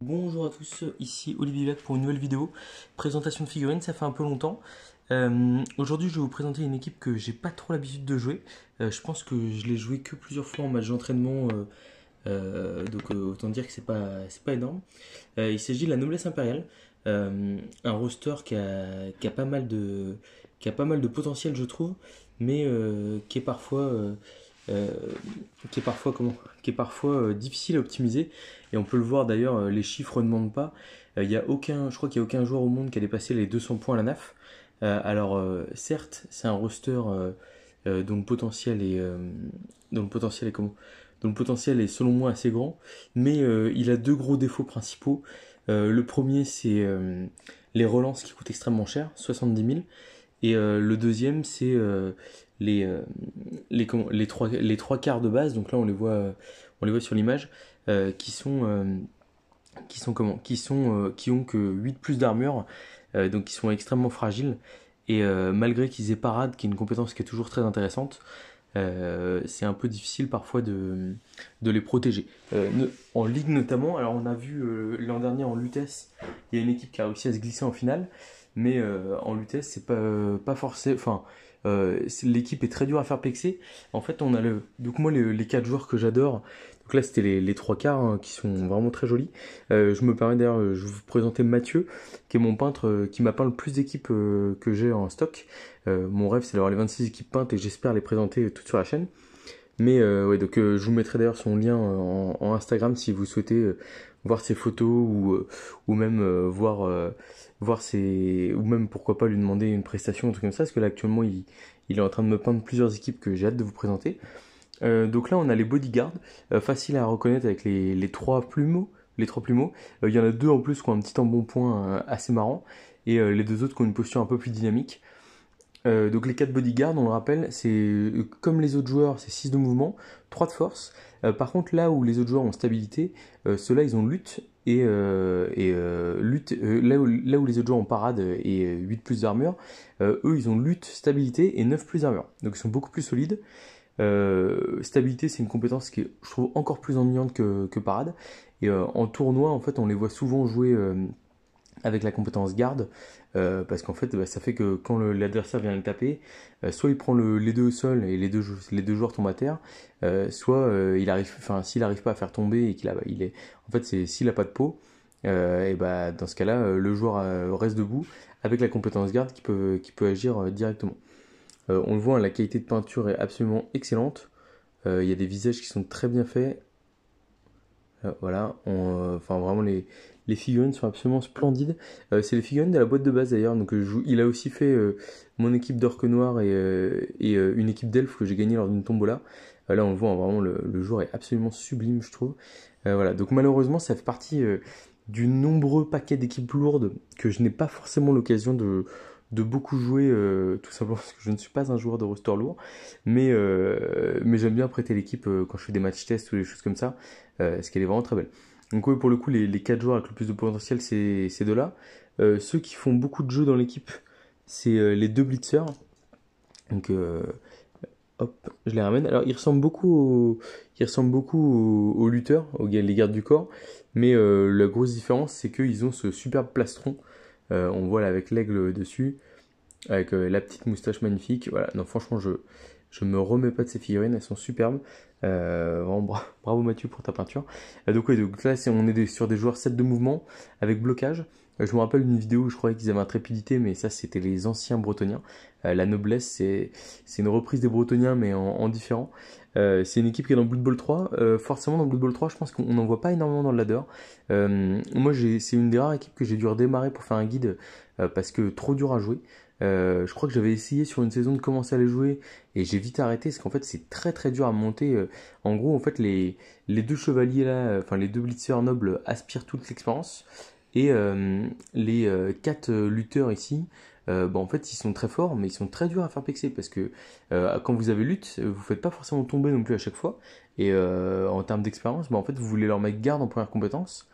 Bonjour à tous, ici Olivier Villac pour une nouvelle vidéo. Présentation de figurines, ça fait un peu longtemps. Aujourd'hui, je vais vous présenter une équipe que j'ai pas trop l'habitude de jouer. Je pense que je l'ai joué que plusieurs fois en match d'entraînement, donc autant dire que c'est pas énorme. Il s'agit de la Noblesse Impériale, un roster qui a pas mal de potentiel, je trouve, mais euh, qui est parfois difficile à optimiser. Et on peut le voir d'ailleurs, les chiffres ne mentent pas. Je crois qu'il n'y a aucun joueur au monde qui a dépassé les 200 points à la NAF. Certes, c'est un roster dont le potentiel est, dont le potentiel est comment? Dont le potentiel est selon moi assez grand, mais il a deux gros défauts principaux. Le premier, c'est les relances qui coûtent extrêmement cher, 70 000. Et le deuxième, c'est les, euh, les trois quarts de base. Donc là, on les voit sur l'image, qui ont que 8 plus d'armure, donc qui sont extrêmement fragiles. Et malgré qu'ils aient parade, qui est une compétence qui est toujours très intéressante, c'est un peu difficile parfois de les protéger. En ligue notamment, alors on a vu l'an dernier en Lutèce, il y a une équipe qui a réussi à se glisser en finale, mais en Lutèce c'est pas forcé, enfin l'équipe est très dure à faire plexer. En fait on a donc moi les 4 joueurs que j'adore, donc là c'était les trois quarts hein, qui sont vraiment très jolis. Je me permets d'ailleurs, je vais vous présenter Mathieu, qui est mon peintre, qui m'a peint le plus d'équipes que j'ai en stock. Mon rêve, c'est d'avoir les 26 équipes peintes et j'espère les présenter toutes sur la chaîne. Mais ouais, donc je vous mettrai d'ailleurs son lien en Instagram si vous souhaitez voir ses photos ou même ou même pourquoi pas lui demander une prestation, un truc comme ça, parce que là actuellement il est en train de me peindre plusieurs équipes que j'ai hâte de vous présenter. Donc là on a les bodyguards, faciles à reconnaître avec les trois plumeaux. Les trois plumeaux. Il y en a deux en plus qui ont un petit embonpoint assez marrant, et les deux autres qui ont une posture un peu plus dynamique. Donc les 4 bodyguards, on le rappelle, c'est comme les autres joueurs, c'est 6 de mouvement, 3 de force. Par contre, là où les autres joueurs ont stabilité, ceux-là ils ont lutte lutte. Là où les autres joueurs ont parade et 8 plus d'armure, eux ils ont lutte, stabilité et 9 plus d'armure. Donc ils sont beaucoup plus solides. Stabilité, c'est une compétence qui est, je trouve, encore plus ennuyante que parade. Et en tournoi, en fait, on les voit souvent jouer avec la compétence garde, parce qu'en fait, bah, ça fait que quand l'adversaire vient le taper, soit il prend les deux au sol et les deux joueurs tombent à terre, soit s'il n'arrive pas à faire tomber et en fait, s'il n'a pas de peau, et bah dans ce cas-là, le joueur reste debout avec la compétence garde qui peut agir directement. On le voit, hein, la qualité de peinture est absolument excellente. Il y a des visages qui sont très bien faits. Voilà, enfin vraiment les figurines sont absolument splendides. C'est les figurines de la boîte de base d'ailleurs. Donc il a aussi fait mon équipe d'orque noir et une équipe d'elfes que j'ai gagné lors d'une tombola. Là on le voit, hein, vraiment le joueur est absolument sublime je trouve. Voilà, donc malheureusement ça fait partie du nombreux paquet d'équipes lourdes que je n'ai pas forcément l'occasion de beaucoup jouer, tout simplement parce que je ne suis pas un joueur de roster lourd. Mais j'aime bien prêter l'équipe quand je fais des matchs tests ou des choses comme ça, parce qu'elle est vraiment très belle. Donc oui, pour le coup, les 4 joueurs avec le plus de potentiel, c'est ces deux-là. Ceux qui font beaucoup de jeux dans l'équipe, c'est les deux blitzers. Donc hop, je les ramène. Alors ils ressemblent beaucoup aux lutteurs, les gardes du corps, mais la grosse différence, c'est qu'ils ont ce superbe plastron. On voit là avec l'aigle dessus, avec la petite moustache magnifique. Voilà, non, franchement, je me remets pas de ces figurines, elles sont superbes. Vraiment, bravo Mathieu pour ta peinture. Donc, ouais, donc là, on est sur des joueurs 7 de mouvement avec blocage. Je me rappelle d'une vidéo où je croyais qu'ils avaient intrépidité, mais ça, c'était les anciens Bretoniens. La noblesse, c'est une reprise des Bretoniens, mais en différent. C'est une équipe qui est dans Blood Bowl 3. Forcément, dans Blood Bowl 3, je pense qu'on n'en voit pas énormément dans le ladder. Moi, c'est une des rares équipes que j'ai dû redémarrer pour faire un guide parce que trop dur à jouer. Je crois que j'avais essayé sur une saison de commencer à les jouer et j'ai vite arrêté parce qu'en fait c'est très très dur à monter. En gros, en fait, les deux chevaliers là, enfin les deux blitzers nobles aspirent toute l'expérience et les 4 lutteurs ici, bah, en fait ils sont très forts mais ils sont très durs à faire pexer parce que quand vous avez lutte, vous faites pas forcément tomber non plus à chaque fois et en termes d'expérience, bah, en fait vous voulez leur mettre garde en première compétence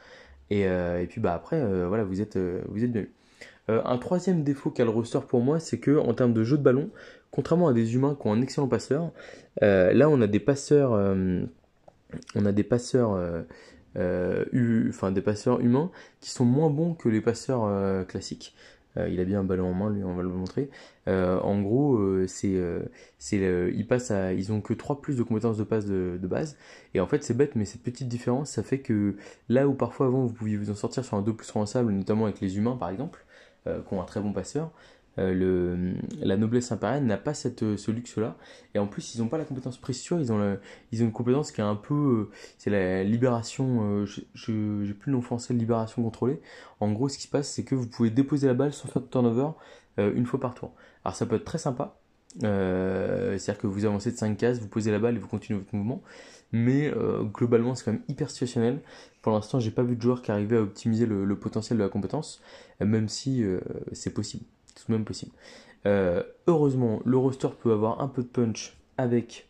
et puis bah après voilà vous êtes bien. Un troisième défaut qu'a le roster pour moi, c'est que en termes de jeu de ballon, contrairement à des humains qui ont un excellent passeur, là on a des passeurs enfin des passeurs humains qui sont moins bons que les passeurs classiques. Il a bien un ballon en main, lui, on va le montrer. En gros, ils ont que 3 plus de compétences de passe de base. Et en fait, c'est bête, mais cette petite différence, ça fait que là où parfois avant vous pouviez vous en sortir sur un 2 plus relançable, notamment avec les humains par exemple, qui ont un très bon passeur, la noblesse impériale n'a pas ce luxe-là. Et en plus, ils n'ont pas la compétence précision, ils ont une compétence qui est un peu. C'est la libération. J'ai plus le nom français, libération contrôlée. En gros, ce qui se passe, c'est que vous pouvez déposer la balle sans faire de turnover une fois par tour. Alors, ça peut être très sympa. C'est-à-dire que vous avancez de 5 cases, vous posez la balle et vous continuez votre mouvement. Mais globalement, c'est quand même hyper situationnel. Pour l'instant, j'ai pas vu de joueur qui arrivait à optimiser le potentiel de la compétence, même si c'est possible. C'est tout de même possible. Heureusement, le roster peut avoir un peu de punch avec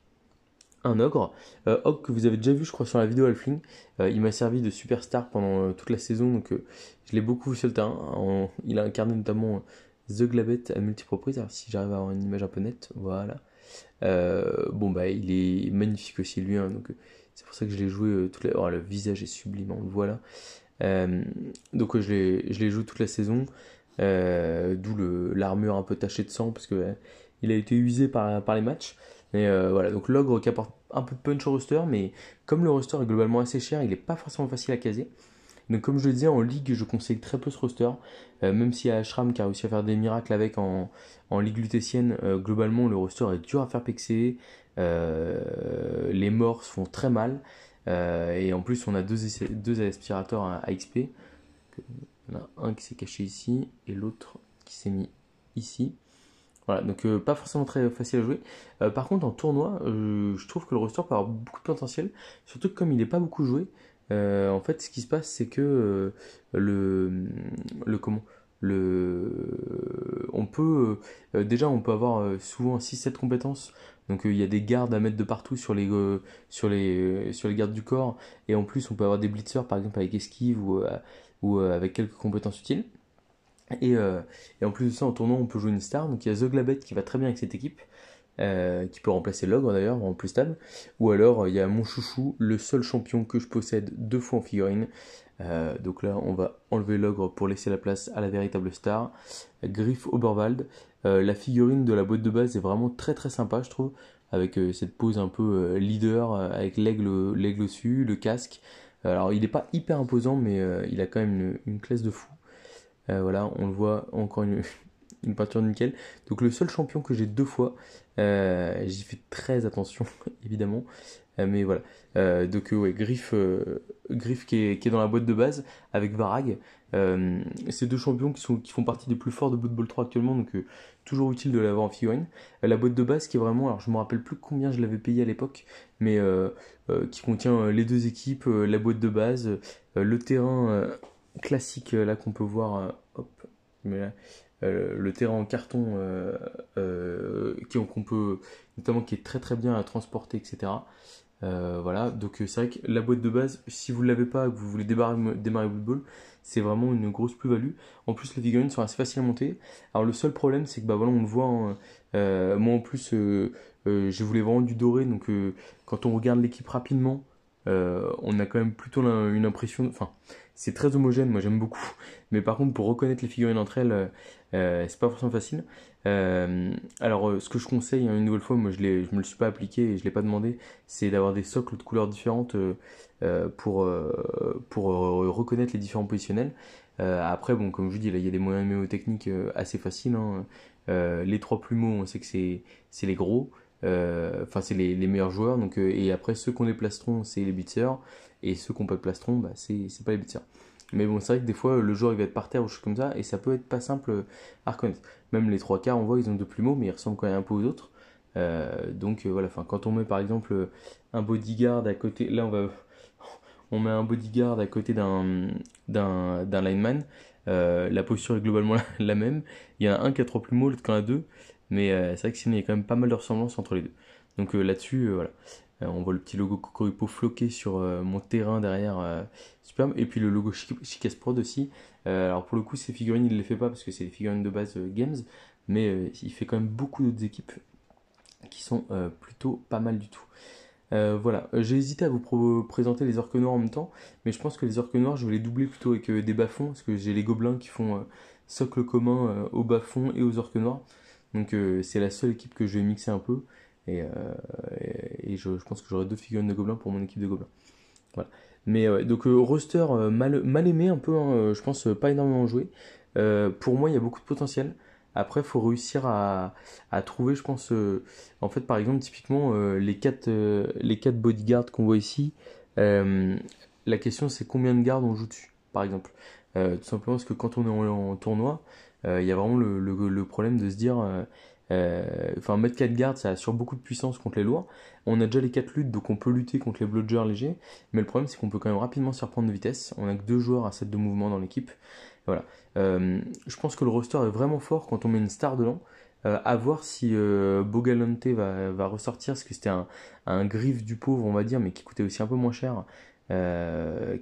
un ogre. Ogre que vous avez déjà vu, je crois, sur la vidéo Halfling. Il m'a servi de superstar pendant toute la saison, donc je l'ai beaucoup vu sur le terrain. Il a incarné notamment The Glabet à multiples reprises. Alors, si j'arrive à avoir une image un peu nette, voilà. Bon, bah, il est magnifique aussi, lui, hein, donc c'est pour ça que je l'ai joué Oh, le visage est sublime, on le voit là. Donc, je l'ai joué toute la saison. D'où l'armure un peu tachée de sang parce que il a été usé par les matchs. Mais voilà, donc l'ogre qui apporte un peu de punch au roster, mais comme le roster est globalement assez cher, il n'est pas forcément facile à caser. Donc comme je le disais, en ligue, je conseille très peu ce roster. Même si Ashram qui a réussi à faire des miracles avec en ligue lutétienne, globalement le roster est dur à faire pexer. Les morts se font très mal. Et en plus, on a deux aspirateurs à XP. Il y en a un qui s'est caché ici et l'autre qui s'est mis ici. Voilà, donc pas forcément très facile à jouer. Par contre, en tournoi, je trouve que le roster peut avoir beaucoup de potentiel, surtout que comme il n'est pas beaucoup joué, en fait, ce qui se passe, c'est que le, le comment on peut déjà on peut avoir souvent 6-7 compétences. Donc il y a des gardes à mettre de partout sur les gardes du corps, et en plus on peut avoir des blitzers par exemple avec esquive ou avec quelques compétences utiles. Et en plus de ça, en tournoi, on peut jouer une star. Donc il y a The Glabet qui va très bien avec cette équipe, qui peut remplacer l'ogre d'ailleurs, en plus stable. Ou alors il y a mon chouchou, le seul champion que je possède 2 fois en figurine. Donc là, on va enlever l'ogre pour laisser la place à la véritable star, Griff Oberwald. La figurine de la boîte de base est vraiment très très sympa, je trouve, avec cette pose un peu leader, avec l'aigle dessus, le casque. Alors il n'est pas hyper imposant, mais il a quand même une classe de fou. Voilà, on le voit, encore une peinture nickel. Donc le seul champion que j'ai 2 fois, j'y fais très attention, évidemment. Mais voilà. Donc ouais, Griff qui est dans la boîte de base avec Varag. Ces 2 champions qui font partie des plus forts de Blood Bowl 3 actuellement, donc toujours utile de l'avoir en figurine. La boîte de base qui est vraiment, alors je me rappelle plus combien je l'avais payé à l'époque, mais qui contient les 2 équipes, la boîte de base, le terrain classique là qu'on peut voir, hop, mais là, le terrain en carton qu'on peut notamment qui est très très bien à transporter, etc. Voilà, donc c'est vrai que la boîte de base, si vous ne l'avez pas et que vous voulez démarrer Blood Bowl, c'est vraiment une grosse plus-value. En plus, les figurines sont assez faciles à monter. Alors le seul problème, c'est que bah voilà, on le voit, hein, moi en plus, je voulais vraiment du doré, donc quand on regarde l'équipe rapidement, on a quand même plutôt une impression, enfin, c'est très homogène, moi j'aime beaucoup. Mais par contre, pour reconnaître les figurines entre elles, c'est pas forcément facile. Alors, ce que je conseille, hein, une nouvelle fois, moi je me le suis pas appliqué et je l'ai pas demandé, c'est d'avoir des socles de couleurs différentes pour reconnaître les différents positionnels. Après, bon, comme je vous dis, là, il y a des moyens mémotechniques assez faciles, hein. Les 3 plumeaux, on sait que c'est les gros, enfin c'est les meilleurs joueurs. Donc, et après, ceux qui ont des plastrons, c'est les blitzers, et ceux qui n'ont pas de plastron, bah, c'est pas les blitzers. Mais bon, c'est vrai que des fois, le joueur il va être par terre ou choses comme ça, et ça peut être pas simple à reconnaître. Même les 3 quarts, on voit, ils ont 2 plumeaux, mais ils ressemblent quand même un peu aux autres. Donc voilà, enfin, quand on met par exemple un bodyguard à côté, là on met un bodyguard à côté d'un lineman, la posture est globalement la même. Il y en a un qui a 3 plumeaux, l'autre qui en a 2, mais c'est vrai que sinon il y a quand même pas mal de ressemblances entre les deux. Donc là-dessus, voilà. On voit le petit logo Cocoripo floqué sur mon terrain derrière, superbe. Et puis le logo Chicas Prod aussi. Alors pour le coup, ces figurines, il ne les fait pas parce que c'est des figurines de base Games, mais il fait quand même beaucoup d'autres équipes qui sont plutôt pas mal du tout. Voilà, j'ai hésité à vous présenter les orques noirs en même temps, mais je pense que les orques noirs, je vais les doubler plutôt avec des bas-fonds, parce que j'ai les gobelins qui font socle commun aux bas-fonds et aux orques noirs. Donc c'est la seule équipe que je vais mixer un peu, et, euh, et je pense que j'aurai deux figurines de gobelins pour mon équipe de gobelins. Voilà. Mais donc roster mal aimé un peu, hein, je pense pas énormément joué. Pour moi, il y a beaucoup de potentiel. Après, il faut réussir à trouver, je pense, en fait, par exemple, typiquement, les quatre bodyguards qu'on voit ici, euh, la question c'est combien de gardes on joue dessus, par exemple. Tout simplement parce que quand on est en tournoi, il y a vraiment le problème de se dire, enfin, mettre 4 gardes, ça assure beaucoup de puissance contre les lourds. On a déjà les 4 luttes, donc on peut lutter contre les bludgers légers. Mais le problème, c'est qu'on peut quand même rapidement se reprendre de vitesse. On a que 2 joueurs à 7 de mouvement dans l'équipe. Voilà. Je pense que le roster est vraiment fort quand on met une star dedans. À voir si Bogalante va ressortir, parce que c'était un griffe du pauvre, on va dire, mais qui coûtait aussi un peu moins cher,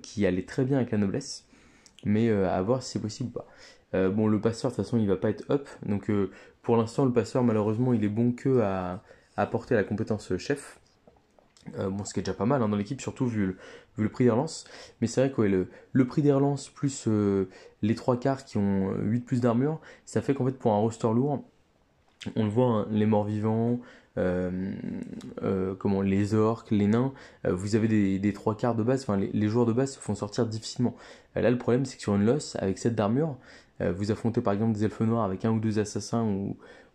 qui allait très bien avec la noblesse. Mais à voir si c'est possible ou pas. Bon, le passeur, de toute façon, il va pas être up. Donc, pour l'instant, le passeur, malheureusement, il est bon que à porter la compétence chef. Bon, ce qui est déjà pas mal hein, dans l'équipe, surtout vu le prix des relances. Mais c'est vrai que ouais, le prix des relances plus les 3 quarts qui ont 8 plus d'armure, ça fait qu'en fait, pour un roster lourd, on le voit, hein, les morts-vivants, euh, comment, les orques, les nains, vous avez des 3 quarts de base, enfin les joueurs de base se font sortir difficilement. Là, le problème, c'est que sur une loss, avec 7 d'armure, vous affrontez par exemple des elfes noirs avec un ou deux assassins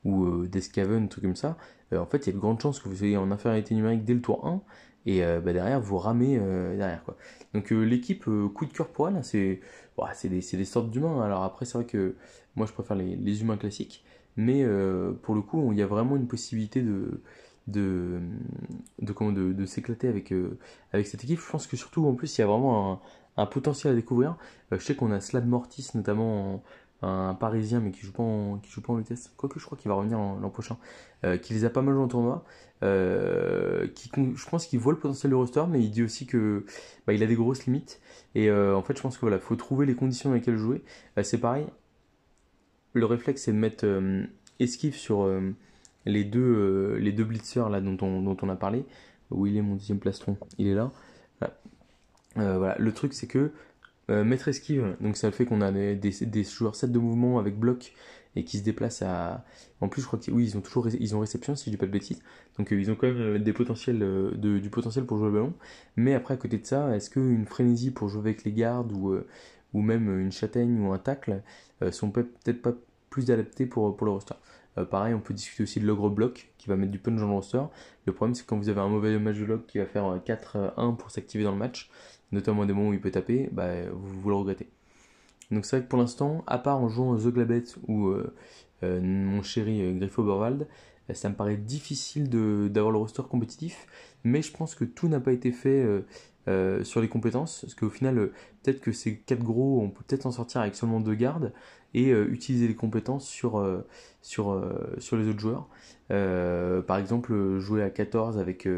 ou des scaven, trucs comme ça. En fait, il y a de grandes chances que vous soyez en infériorité numérique dès le tour 1, et bah, derrière, vous ramez derrière, quoi. Donc l'équipe, coup de cœur pour elle, c'est des sortes d'humains. Alors après, c'est vrai que moi, je préfère les humains classiques. Mais pour le coup, il y a vraiment une possibilité de, de s'éclater avec cette équipe. Je pense que surtout, en plus, il y a vraiment un potentiel à découvrir. Je sais qu'on a Slad Mortis, notamment un Parisien, mais qui joue pas en UTS. Quoique, je crois qu'il va revenir l'an prochain. Qui les a pas mal joué en tournoi. Je pense qu'il voit le potentiel du roster, mais il dit aussi que bah, il a des grosses limites. Et en fait, je pense que voilà, faut trouver les conditions dans lesquelles jouer. C'est pareil, le réflexe, c'est de mettre esquive sur les deux blitzers là, dont on a parlé. Où il est mon deuxième plastron? Il est là. Voilà. Voilà. Le truc, c'est que mettre esquive, donc ça fait qu'on a des joueurs 7 de mouvement avec bloc et qui se déplacent à. En plus, je crois que oui, ils ont réception, si je dis pas de bêtises. Donc ils ont quand même des potentiels, du potentiel pour jouer le ballon. Mais après, à côté de ça, est-ce qu'une frénésie pour jouer avec les gardes ou même une châtaigne ou un tacle sont peut-être pas plus adaptés pour le roster. Pareil, on peut discuter aussi de l'ogre bloc qui va mettre du punch dans le roster. Le problème, c'est que quand vous avez un mauvais match de log qui va faire 4-1 pour s'activer dans le match, notamment des moments où il peut taper, bah, vous le regrettez. Donc c'est vrai que pour l'instant, à part en jouant The Glabet ou mon chéri Griffo Borvald, ça me paraît difficile d'avoir le roster compétitif, mais je pense que tout n'a pas été fait sur les compétences, parce qu'au final, peut-être que ces 4 gros, on peut peut-être s'en sortir avec seulement 2 gardes, et utiliser les compétences sur les autres joueurs. Par exemple, jouer à 14 avec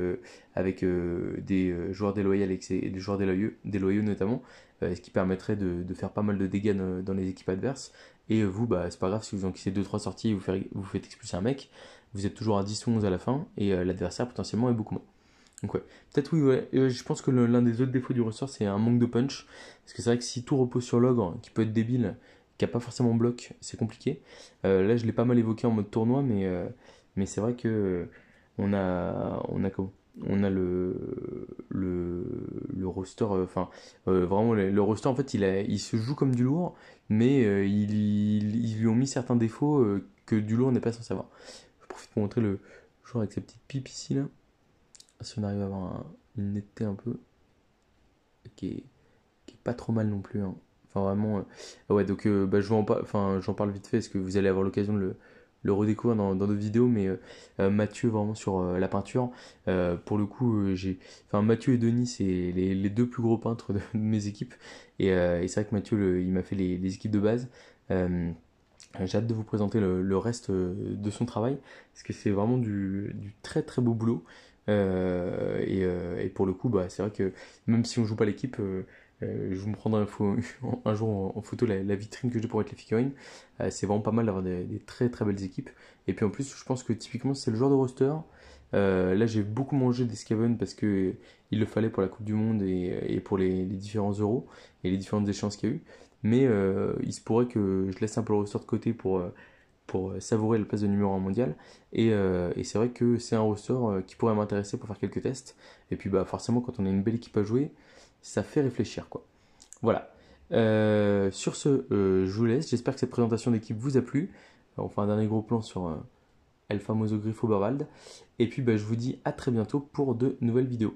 des joueurs déloyaux et des joueurs déloyaux notamment, ce qui permettrait de faire pas mal de dégâts dans les équipes adverses. Et vous, bah, c'est pas grave si vous encaissez 2-3 sorties et vous faites expulser un mec, vous êtes toujours à 10 ou 11 à la fin, et l'adversaire potentiellement est beaucoup moins. Donc ouais, peut-être oui, ouais. Je pense que l'un des autres défauts du ressort, c'est un manque de punch. Parce que c'est vrai que si tout repose sur l'ogre, qui peut être débile, qui a pas forcément bloc, c'est compliqué. Là, je l'ai pas mal évoqué en mode tournoi, mais c'est vrai que on a comment? On a le roster, enfin, vraiment, le roster, en fait, il se joue comme du lourd, mais ils lui ont mis certains défauts que du lourd n'est pas censé avoir. Je profite pour montrer le joueur avec sa petite pipe ici, là. Si on arrive à avoir une netteté un peu qui est pas trop mal non plus, hein. Enfin vraiment, ouais, donc bah, j'en parle vite fait parce que vous allez avoir l'occasion de le redécouvrir dans d'autres vidéos, mais Mathieu vraiment sur la peinture, pour le coup enfin Mathieu et Denis c'est les deux plus gros peintres de mes équipes, et c'est vrai que Mathieu il m'a fait les équipes de base. J'ai hâte de vous présenter le reste de son travail, parce que c'est vraiment du très très beau boulot. Et pour le coup, bah, c'est vrai que même si on joue pas l'équipe, je vous me prendrai un jour en photo la vitrine que j'ai pour être les figurines. C'est vraiment pas mal d'avoir des très très belles équipes. Et puis en plus, je pense que typiquement, c'est le genre de roster. Là, j'ai beaucoup mangé des Skaven parce que il le fallait pour la Coupe du Monde et pour les différents euros et les différentes échéances qu'il y a eu. Mais il se pourrait que je laisse un peu le roster de côté pour savourer le place de numéro 1 mondial. Et c'est vrai que c'est un roster qui pourrait m'intéresser pour faire quelques tests. Et puis bah, forcément, quand on a une belle équipe à jouer, ça fait réfléchir, quoi. Voilà. Sur ce, je vous laisse. J'espère que cette présentation d'équipe vous a plu. On fait un dernier gros plan sur El Famoso Grifo Barwald. Et puis bah, je vous dis à très bientôt pour de nouvelles vidéos.